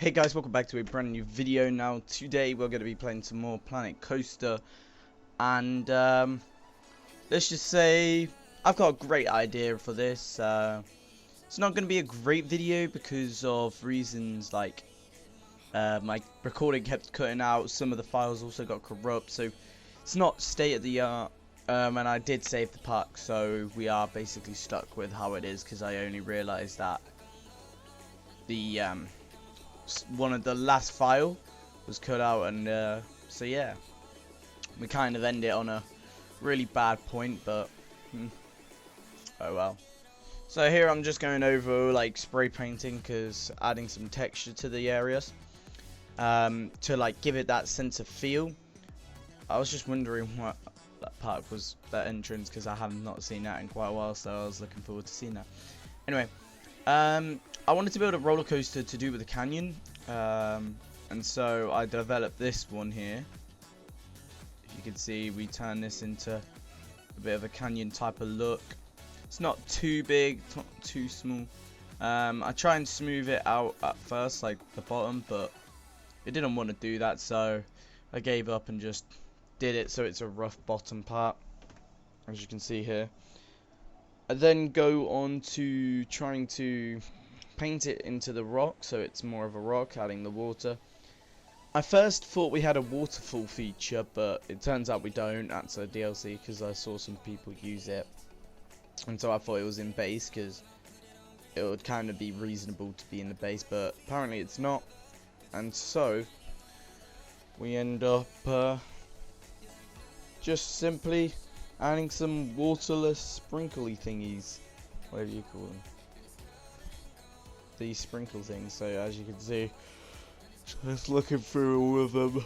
Hey guys, welcome back to a brand new video. Now today we're going to be playing some more Planet Coaster, and let's just say I've got a great idea for this. It's not going to be a great video because of reasons like my recording kept cutting out, some of the files also got corrupt, so it's not state of the art, and I did save the park, so we are basically stuck with how it is because I only realised that the one of the last file was cut out, and so yeah, we kind of end it on a really bad point, but oh well. So here I'm just going over like spray painting, because adding some texture to the areas to like give it that sense of feel. I was just wondering what that park was, that entrance, because I have not seen that in quite a while, so I was looking forward to seeing that. Anyway, I wanted to build a roller coaster to do with the canyon, and so I developed this one here. If you can see, we turn this into a bit of a canyon type of look. It's not too big, it's not too small. I try and smooth it out at first, like the bottom, but it didn't want to do that, so I gave up and just did it so it's a rough bottom part, as you can see here. I then go on to trying to paint it into the rock, so it's more of a rock, adding the water. I first thought we had a waterfall feature, but it turns out we don't. That's a DLC, because I saw some people use it, and so I thought it was in base, because it would kind of be reasonable to be in the base, but apparently it's not, and so we end up just simply adding some waterless sprinkly thingies, whatever you call them, these sprinkle things. So as you can see, just looking through all of them,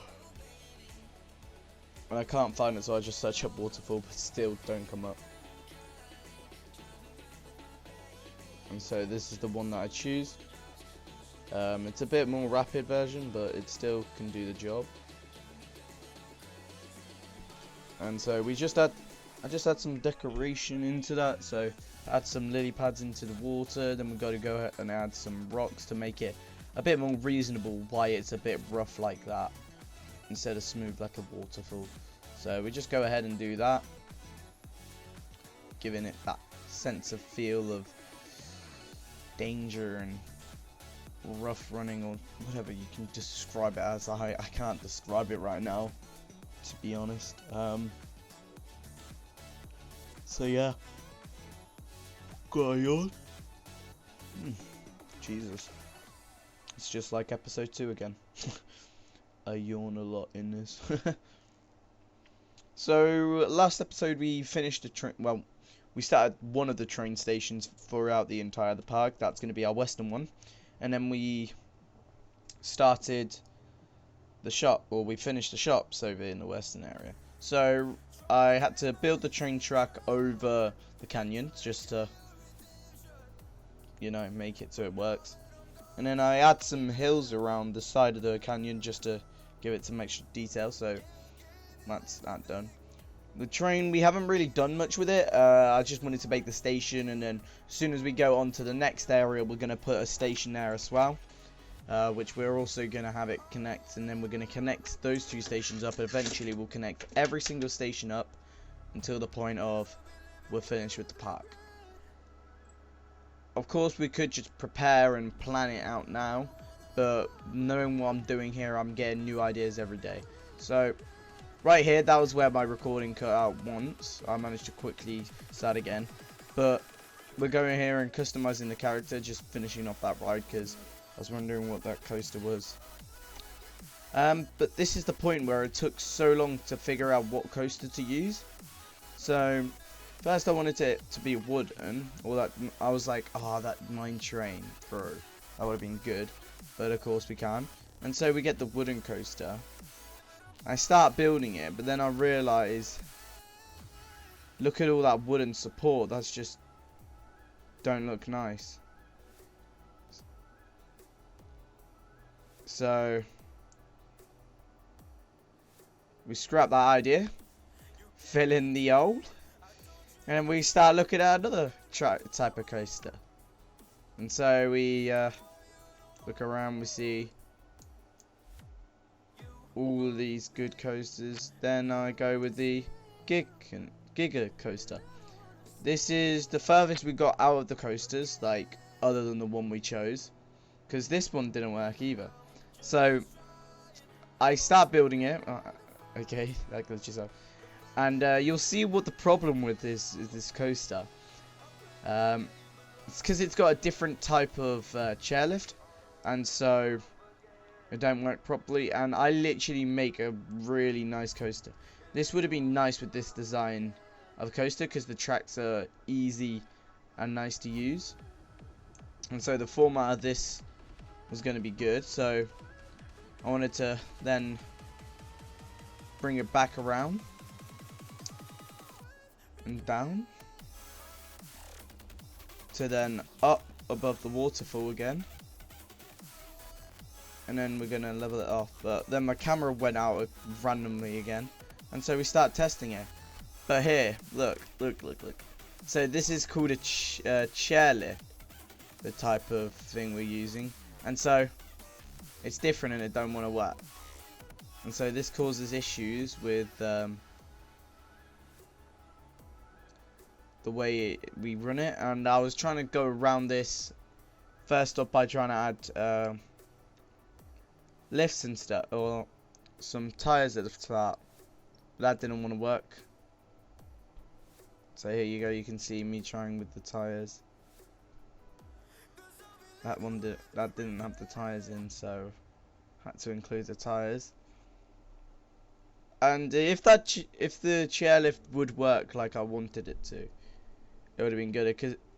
and I can't find it, so I just search up waterfall, but still don't come up. And so this is the one that I choose. It's a bit more rapid version, but it still can do the job. And so we just add, I just add some decoration into that, so add some lily pads into the water, then we've got to go ahead and add some rocks to make it a bit more reasonable why it's a bit rough like that, instead of smooth like a waterfall. So we just go ahead and do that, giving it that sense of feel of danger and rough running, or whatever you can describe it as. I can't describe it right now, to be honest. So yeah, going on. Jesus, it's just like episode 2 again. I yawn a lot in this. So last episode we finished the train. Well, we started one of the train stations throughout the entire park. That's going to be our western one, and then we started the shop, or we finished the shops over in the western area. So I had to build the train track over the canyon just to, you know, make it so it works. And then I add some hills around the side of the canyon just to give it some extra detail, so that's that done. The train, we haven't really done much with it. I just wanted to make the station, and then as soon as we go on to the next area, we're going to put a station there as well. Which we're also going to have it connect, and then we're going to connect those two stations up, and eventually we'll connect every single station up until the point of we're finished with the park. Of course, we could just prepare and plan it out now, but knowing what I'm doing here, I'm getting new ideas every day. So right here, that was where my recording cut out once. I managed to quickly start again, but we're going here and customizing the character, just finishing off that ride, because I was wondering what that coaster was. But this is the point where it took so long to figure out what coaster to use. So first I wanted it to be wooden, or that I was like, oh, that mine train, bro, that would have been good. But of course we can't. And so we get the wooden coaster. I start building it, but then I realise, look at all that wooden support, that's just don't look nice. So we scrap that idea, fill in the old, and we start looking at another type of coaster. And so we look around, we see all these good coasters, then I go with the Giga coaster. This is the furthest we got out of the coasters, like other than the one we chose, because this one didn't work either. So I start building it. Okay, that glitches yourself. And you'll see what the problem with this coaster. It's because it's got a different type of chairlift, and so it don't work properly. And I literally make a really nice coaster. This would have been nice with this design of a coaster because the tracks are easy and nice to use. And so the format of this was going to be good. So I wanted to then bring it back around and down to then up above the waterfall again, and then we're gonna level it off. But then my camera went out randomly again, and so we start testing it. But here, look. So this is called a chairlift, the type of thing we're using, and so it's different and it don't want to work. And so this causes issues with the way we run it. And I was trying to go around this first up by trying to add lifts and stuff, or some tires at the start. That didn't want to work. So here you go, you can see me trying with the tires. That didn't have the tires in, so had to include the tires. And if the chairlift would work like I wanted it to, it would have been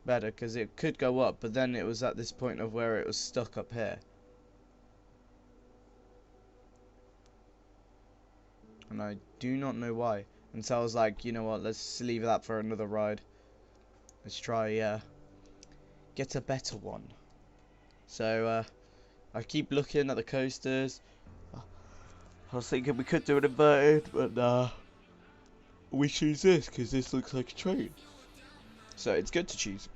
better, because it could go up, but then it was at this point of where it was stuck up here. And I do not know why. And so I was like, you know what, let's leave that for another ride. Let's try get a better one. So I keep looking at the coasters. I was thinking we could do it inverted, but we choose this because this looks like a train. So it's good to choose.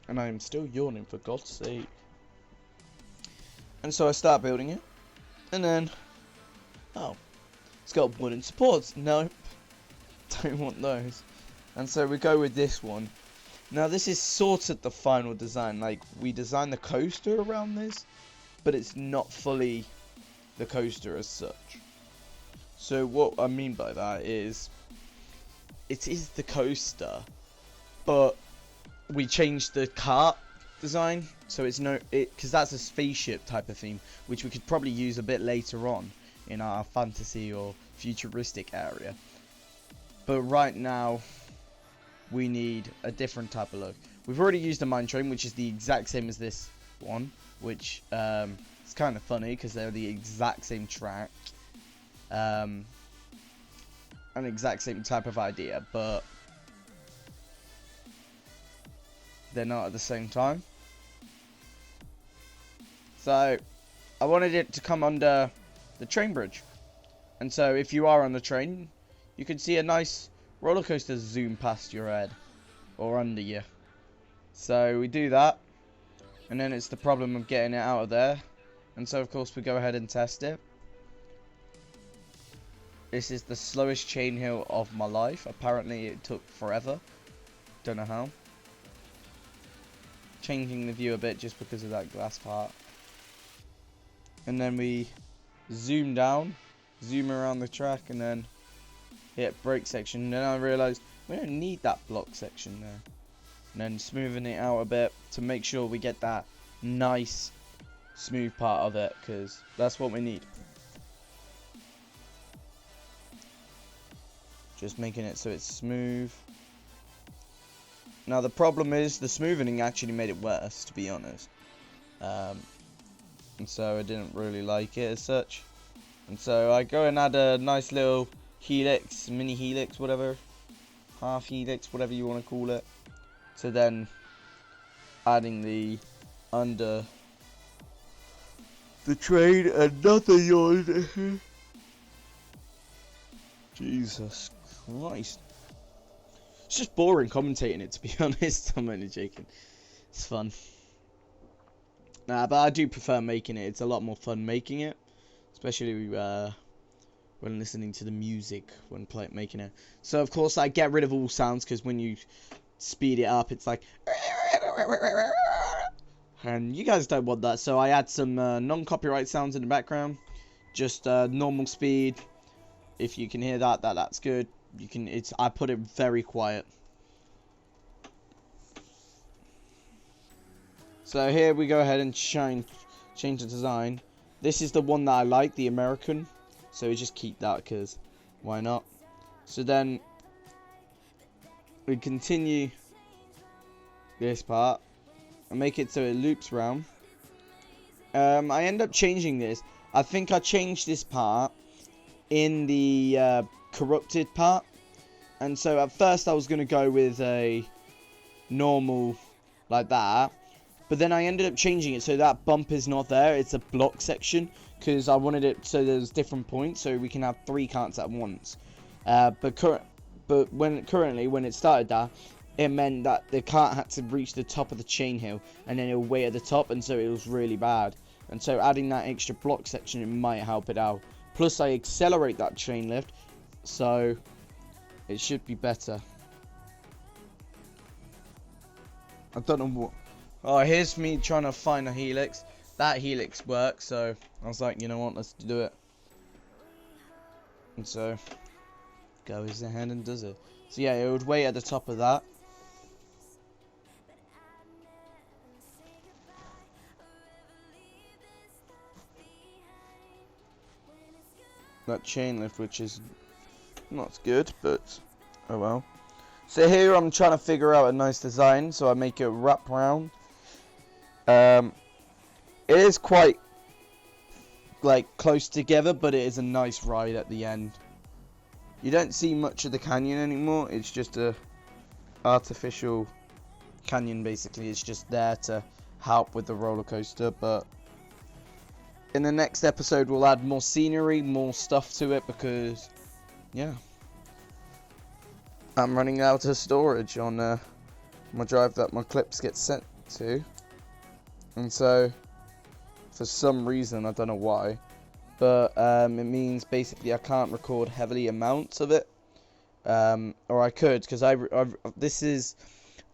And I am still yawning, for God's sake. And so I start building it. And then, oh, it's got wooden supports. Nope, don't want those. And so we go with this one. Now this is sort of the final design. Like, we designed the coaster around this, but it's not fully the coaster as such. So what I mean by that is, it is the coaster, but we changed the cart design, so it's because that's a spaceship type of theme, which we could probably use a bit later on in our fantasy or futuristic area. But right now, we need a different type of look. We've already used a mine train, which is the exact same as this one, which it's kind of funny because they're the exact same track, an exact same type of idea, but they're not at the same time. So I wanted it to come under the train bridge, and so if you are on the train, you can see a nice roller coaster zoom past your head or under you. So we do that, and then it's the problem of getting it out of there, and so of course we go ahead and test it. This is the slowest chain hill of my life. Apparently it took forever, don't know how. Changing the view a bit just because of that glass part. And then we zoom down, zoom around the track, and then hit brake section. And then I realised we don't need that block section there. And then smoothing it out a bit to make sure we get that nice smooth part of it, because that's what we need. Just making it so it's smooth. Now the problem is the smoothing actually made it worse, to be honest. And so I didn't really like it as such. And so I go and add a nice little helix, mini helix, whatever, half helix, whatever you want to call it, to then adding the under the train. Another yawn. Jesus Christ. It's just boring commentating it, to be honest. I'm only joking. It's fun. Nah, but I do prefer making it. It's a lot more fun making it. Especially when listening to the music when making it. So of course I get rid of all sounds, because when you speed it up it's like, and you guys don't want that, so I add some non-copyright sounds in the background. Just normal speed. If you can hear that, that's good. You can. I put it very quiet. So here we go ahead and change the design. This is the one that I like, the American. So we just keep that, because why not? So then we continue this part and make it so it loops round. I end up changing this. I think I changed this part in the corrupted part. And so at first I was going to go with a normal like that. But then I ended up changing it so that bump is not there. It's a block section, because I wanted it so there's different points, so we can have 3 carts at once. But when it started that, it meant that the cart had to reach the top of the chain hill, and then it would wait at the top, and so it was really bad. And so adding that extra block section, it might help it out. Plus I accelerate that chain lift, so it should be better. I don't know what. Oh, here's me trying to find a helix. That helix works, so I was like, you know what, let's do it. And so goes ahead and does it. So yeah, it would wait at the top of that. That chain lift, which is not good, but oh well. So here I'm trying to figure out a nice design, so I make it wrap round. It is quite like close together, but it is a nice ride at the end. You don't see much of the canyon anymore. It's just a artificial canyon, basically. It's just there to help with the roller coaster, but in the next episode we'll add more scenery, more stuff to it, because yeah, I'm running out of storage on my drive that my clips get sent to. And so, for some reason, I don't know why, but it means basically I can't record heavily amounts of it, or I could, because this is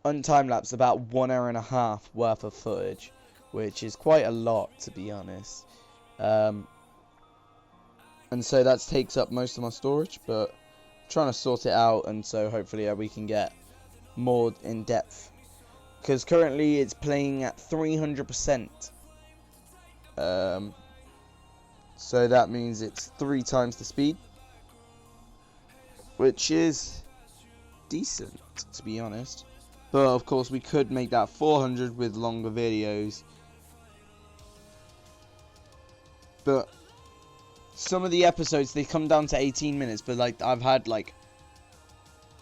untime-lapse, about 1 hour and a half worth of footage, which is quite a lot, to be honest. And so that takes up most of my storage, but I'm trying to sort it out, and so hopefully we can get more in depth. Because currently it's playing at 300%. So that means it's 3 times the speed, which is decent, to be honest. But of course we could make that 400 with longer videos. But some of the episodes, they come down to 18 minutes, but like I've had like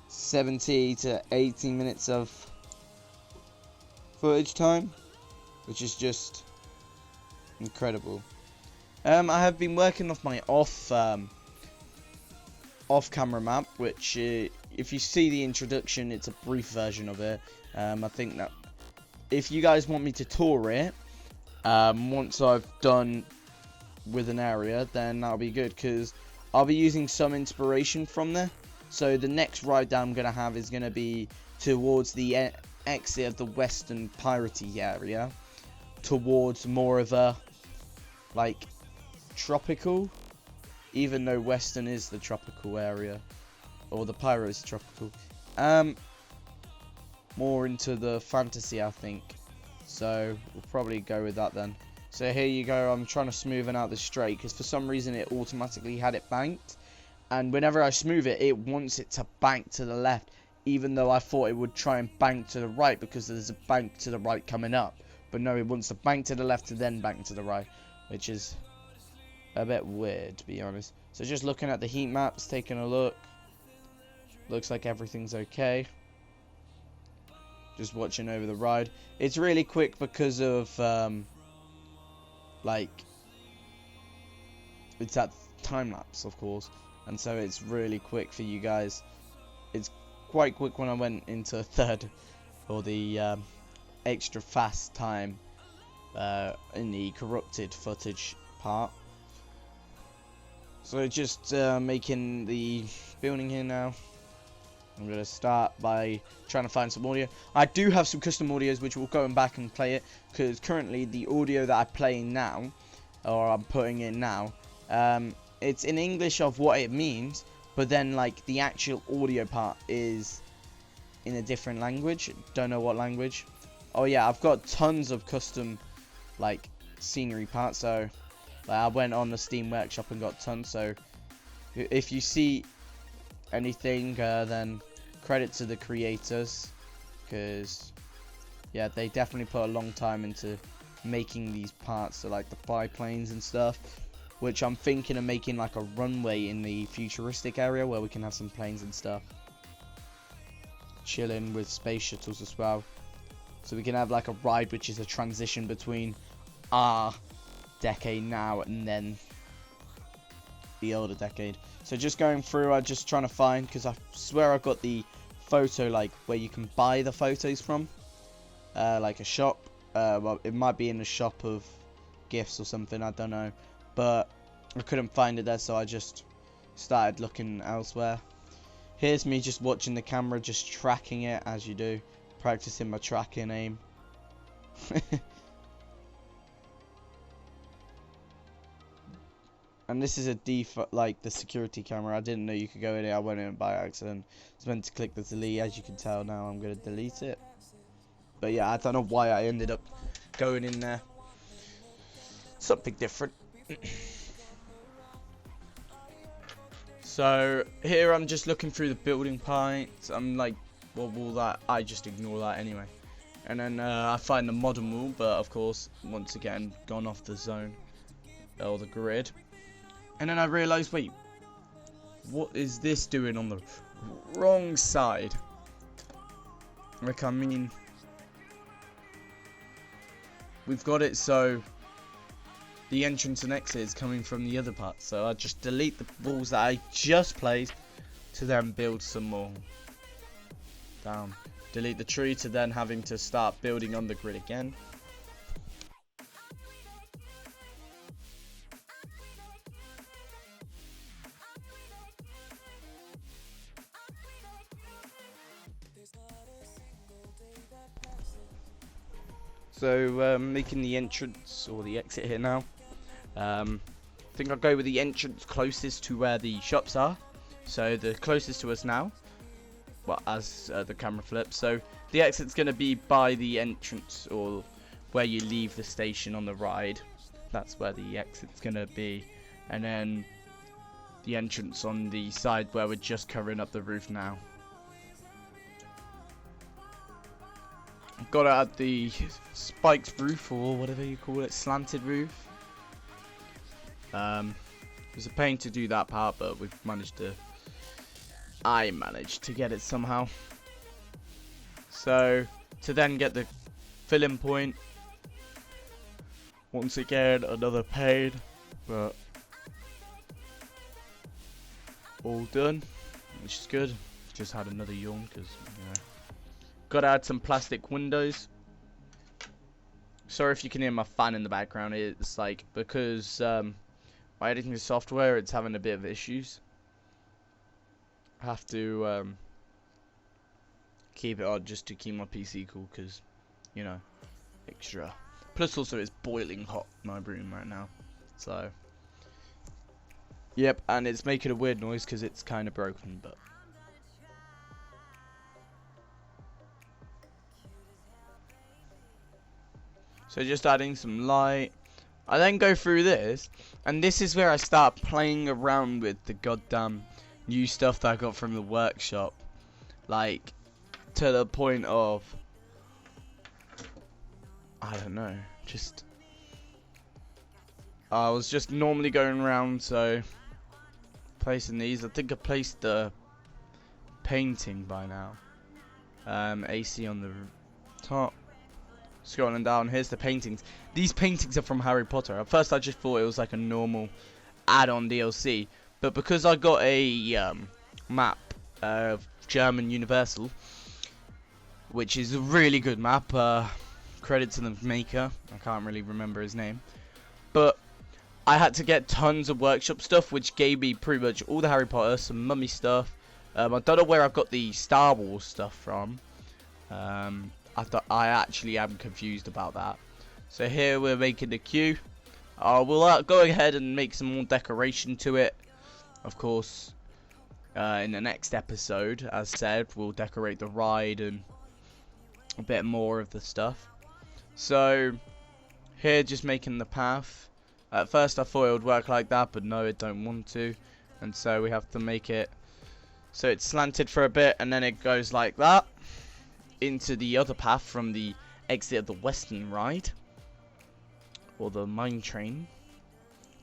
70 to 18 minutes of footage time, which is just incredible. I have been working off my off-camera map, which if you see the introduction, it's a brief version of it. I think that if you guys want me to tour it, once I've done with an area, then that'll be good, because I'll be using some inspiration from there. So the next ride that I'm going to have is going to be towards the exit of the western piratey area, towards more of a like tropical, even though western is the tropical area, or the pirate is tropical, more into the fantasy, I think. So we'll probably go with that then. So here you go, I'm trying to smoothen out the straight, because for some reason it automatically had it banked, and whenever I smooth it, it wants it to bank to the left, even though I thought it would try and bank to the right, because there's a bank to the right coming up. But no, it wants to bank to the left to then bank to the right, which is a bit weird, to be honest. So just looking at the heat maps, taking a look, looks like everything's okay. Just watching over the ride. It's really quick because of like it's at time lapse, of course, and so it's really quick for you guys. It's quite quick when I went into third, or the extra fast time in the corrupted footage part. So just making the building here now. I'm going to start by trying to find some audio. I do have some custom audios which will go back and play it, because currently the audio that I'm playing now, or I'm putting in now, it's in English of what it means, but then like the actual audio part is in a different language. Don't know what language. Oh yeah, I've got tons of custom like scenery parts, so like, I went on the Steam Workshop and got tons, so if you see anything, then credit to the creators, because yeah, they definitely put a long time into making these parts, so like the biplanes and stuff, which I'm thinking of making like a runway in the futuristic area where we can have some planes and stuff, chilling with space shuttles as well, so we can have like a ride which is a transition between our decade now and then the older decade. So just going through, I'm just trying to find, because I swear I got the photo like where you can buy the photos from, like a shop. Well, it might be in a shop of gifts or something, I don't know, but I couldn't find it there, so I just started looking elsewhere. Here's me just watching the camera, just tracking it as you do, practicing my tracking aim. And this is a default, like the security camera. I didn't know you could go in it. I went in by accident. I was meant to click the delete. As you can tell now, I'm going to delete it. But yeah, I don't know why I ended up going in there. Something different. So here I'm just looking through the building points. I'm like, what wall that? I just ignore that anyway. And then I find the modern wall, but of course, once again, gone off the zone or the grid. And then I realised, wait, what is this doing on the wrong side? Like, I mean, we've got it so the entrance and exit is coming from the other part. So I just delete the walls that I just placed to then build some more. Down. Delete the tree to then having to start building on the grid again. So making the entrance or the exit here now. I think I'll go with the entrance closest to where the shops are. So the closest to us now, well, as the camera flips. So the exit's going to be by the entrance, or where you leave the station on the ride. That's where the exit's going to be. And then the entrance on the side where we're just covering up the roof now. Got it at the spiked roof, or whatever you call it, slanted roof. It was a pain to do that part, but I managed to get it somehow. So to then get the fill-in point, once again another pain, but all done, which is good. Just had another yawn because, you know. Got to add some plastic windows. Sorry if you can hear my fan in the background. It's like, because my editing software, it's having a bit of issues. I have to keep it on just to keep my PC cool, because, you know, extra. Plus also it's boiling hot in my room right now. So, yep, and it's making a weird noise because it's kind of broken, but. So just adding some light. I then go through this, and this is where I start playing around with the goddamn new stuff that I got from the workshop. Like, to the point of, I don't know, just, I was just normally going around, so, placing these. I think I placed the painting by now. AC on the top. Scrolling down, here's the paintings. These paintings are from Harry Potter. At first I just thought it was like a normal add-on DLC, but because I got a map of German Universal, which is a really good map, credit to the maker, I can't really remember his name, but I had to get tons of workshop stuff, which gave me pretty much all the Harry Potter, some Mummy stuff. I don't know where I've got the Star Wars stuff from. I actually am confused about that. So here we're making the queue. We'll go ahead and make some more decoration to it. Of course, in the next episode, as said, we'll decorate the ride and a bit more of the stuff. So here, just making the path. At first I thought it would work like that, but no, it don't want to. And so we have to make it so it's slanted for a bit, and then it goes like that into the other path from the exit of the western ride, or the mine train.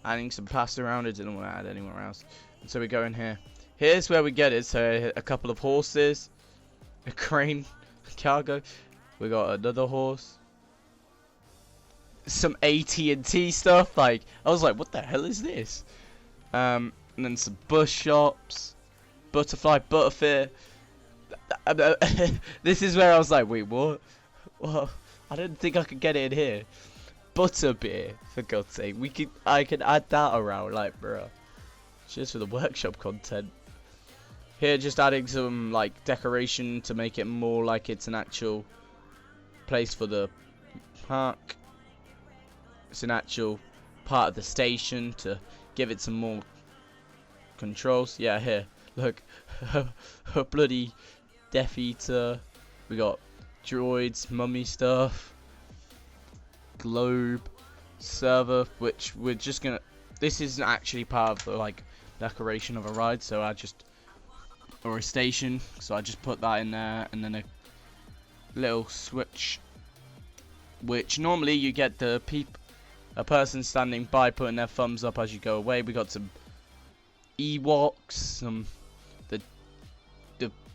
Adding some plaster around it, didn't want to add anywhere else. And so we go in here. Here's where we get it. So a couple of horses, a crane, cargo. We got another horse. Some AT&T stuff. Like, I was like, what the hell is this? And then some bus shops, butterfly, butterfare. This is where I was like, wait, what? Well, I didn't think I could get it in here. Butterbeer, for God's sake. I can add that around, like, bruh. Just for the workshop content. Here, just adding some like decoration to make it more like it's an actual place for the park. It's an actual part of the station to give it some more controls. Yeah, here, look, a bloody Death Eater. We got droids, mummy stuff, globe, server, which we're just gonna. This isn't actually part of the like decoration of a ride, so or a station. So I just put that in there, and then a little switch, which normally you get a person standing by putting their thumbs up as you go away. We got some Ewoks, the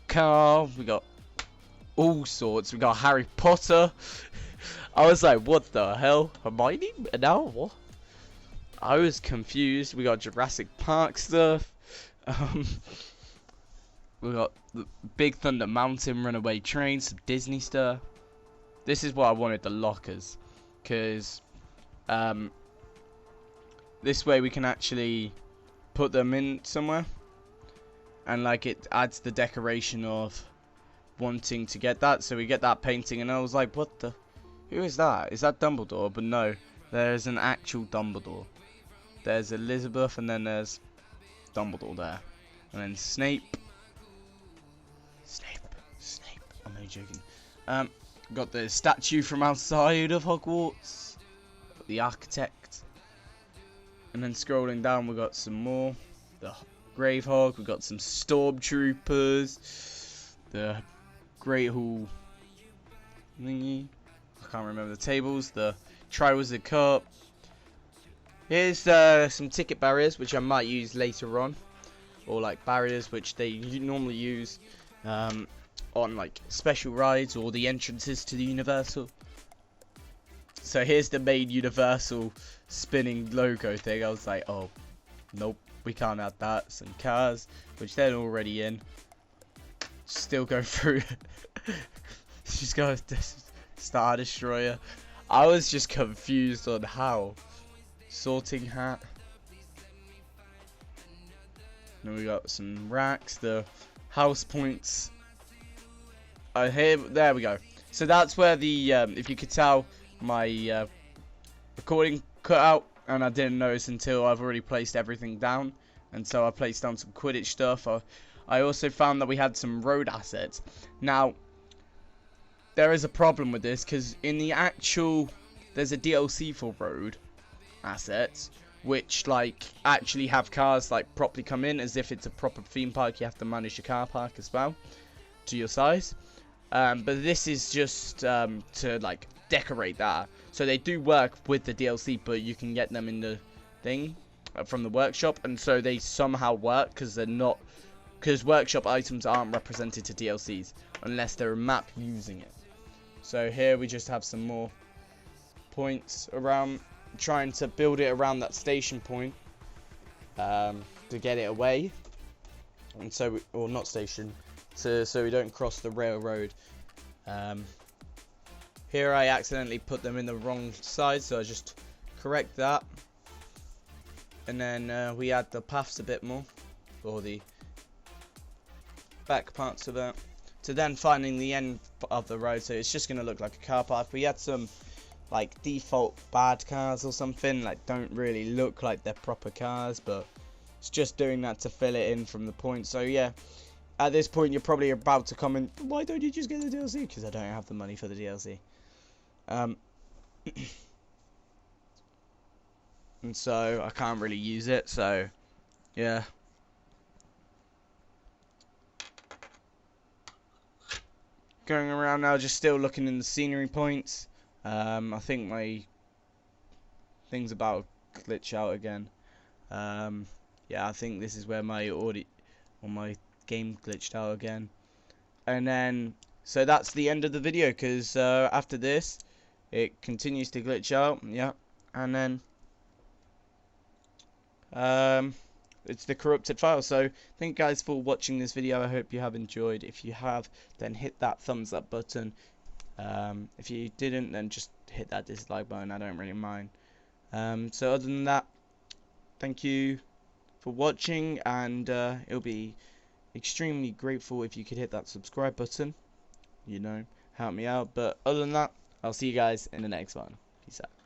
car, we got all sorts. We got Harry Potter. I was like, what the hell? Hermione? Now what? I was confused. We got Jurassic Park stuff. We got the Big Thunder Mountain runaway train, some Disney stuff. This is what I wanted, the lockers, because this way we can actually put them in somewhere, and like it adds the decoration of wanting to get that. So we get that painting, and I was like, what the, who is that? Is that Dumbledore? But no, there's an actual Dumbledore. There's Elizabeth, and then there's Dumbledore there, and then Snape. I'm only joking. Got the statue from outside of Hogwarts, the architect, and then scrolling down we got some more. The Gravehog. We got some Stormtroopers. The Great Hall thingy. I can't remember the tables. The Triwizard Cup. Here's some ticket barriers, which I might use later on, or like barriers which they normally use on like special rides or the entrances to the Universal. So here's the main Universal spinning logo thing. I was like, oh, nope, we can't add that. Some cars, which they're already in. Still go through. She's got a Star Destroyer. I was just confused on how. Sorting hat. Then we got some racks, the house points. There we go. So that's where the, if you could tell, my recording cut out, and I didn't notice until I've already placed everything down. And so I placed down some Quidditch stuff. I also found that we had some road assets. Now, there is a problem with this, because in the actual, there's a DLC for road assets, which like actually have cars like properly come in as if it's a proper theme park. You have to manage your car park as well to your size. But this is just to like decorate that. So they do work with the DLC, but you can get them in the thing from the workshop, and so they somehow work because they're not, because workshop items aren't represented to DLCs unless they're a map using it. So here we just have some more points around, trying to build it around that station point to get it away, and so or not station, so we don't cross the railroad. Here I accidentally put them in the wrong side, so I just correct that. and then we add the paths a bit more, or the back parts of it, to then finding the end of the road, so it's just going to look like a car path. We had some like default bad cars or something, like don't really look like they're proper cars, but it's just doing that to fill it in from the point. So yeah, at this point you're probably about to comment, why don't you just get the DLC? Because I don't have the money for the DLC. And so I can't really use it, so yeah. Going around now, just still looking in the scenery points. I think my thing's about to glitch out again. Yeah, I think this is where my audio or my game glitched out again. And then, so that's the end of the video, because after this, it continues to glitch out. Yeah, and then it's the corrupted file. So thank you guys for watching this video. I hope you have enjoyed. If you have, then hit that thumbs up button. If you didn't, then just hit that dislike button. I don't really mind. So other than that, thank you for watching, and it'll be extremely grateful if you could hit that subscribe button, you know, help me out. But other than that, I'll see you guys in the next one. Peace out.